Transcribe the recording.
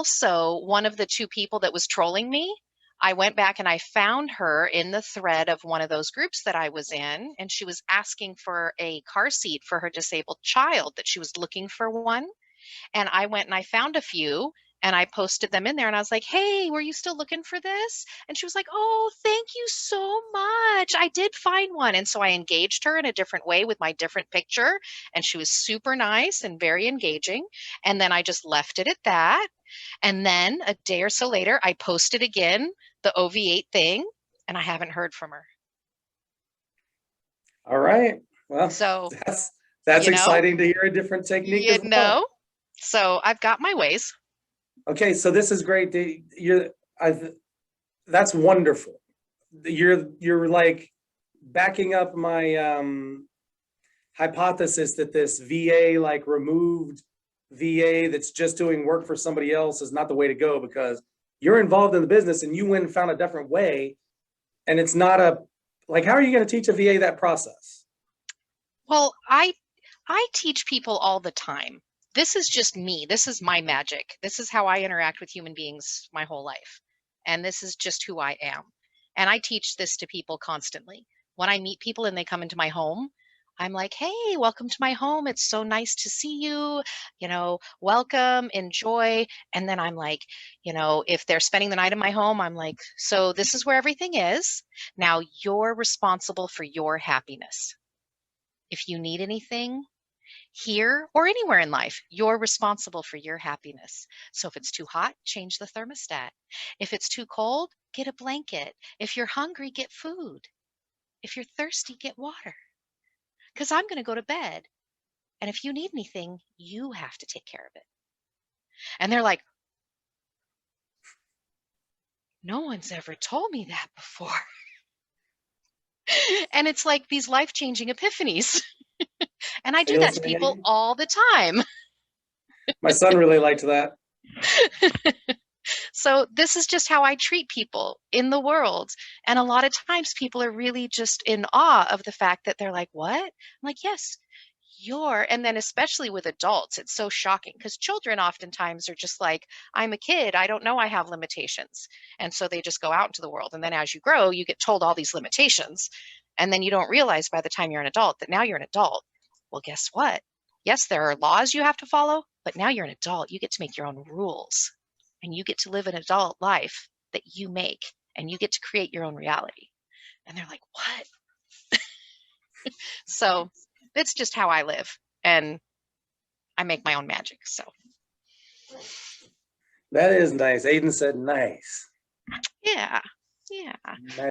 also, one of the two people that was trolling me, I went back and I found her in the thread of one of those groups that I was in, and she was asking for a car seat for her disabled child, that she was looking for one. And I went and I found a few and I posted them in there and I was like, "Hey, were you still looking for this?" And she was like, "Oh, thank you so much. I did find one." And so I engaged her in a different way with my different picture. And she was super nice and very engaging. And then I just left it at that. And then a day or so later, I posted again the OV8 thing and I haven't heard from her. All right. Well, So, that's you know, exciting to hear a different technique you as well. know, so I've got my ways. Okay, so this is great. That's wonderful. You're like backing up my hypothesis that this VA, like removed VA that's just doing work for somebody else, is not the way to go, because you're involved in the business and you went and found a different way. And it's not a, like, how are you going to teach a VA that process? Well, I teach people all the time. This is just me. This is my magic. This is how I interact with human beings my whole life. And this is just who I am. And I teach this to people constantly. When I meet people and they come into my home, I'm like, "Hey, welcome to my home. It's so nice to see you. Welcome, enjoy." And then I'm like, if they're spending the night in my home, I'm like, "So this is where everything is. Now you're responsible for your happiness. If you need anything here or anywhere in life, you're responsible for your happiness. So if it's too hot, change the thermostat. If it's too cold, get a blanket. If you're hungry, get food. If you're thirsty, get water. Because I'm going to go to bed. And if you need anything, you have to take care of it." And they're like, "No one's ever told me that before." And it's like these life changing epiphanies. And I do that to people Salesman. all the time. My son really liked that. So this is just how I treat people in the world. And a lot of times people are really just in awe of the fact that they're like, "What?" I'm like, "Yes, and then especially with adults, it's so shocking because children oftentimes are just like, "I'm a kid. I don't know I have limitations." And so they just go out into the world. And then as you grow, you get told all these limitations. And then you don't realize by the time you're an adult that now you're an adult. Well, guess what? Yes, there are laws you have to follow, but now you're an adult. You get to make your own rules and you get to live an adult life that you make and you get to create your own reality. And they're like, "What?" So it's just how I live and I make my own magic. So That is nice. Aiden said nice. yeah, yeah. Nice.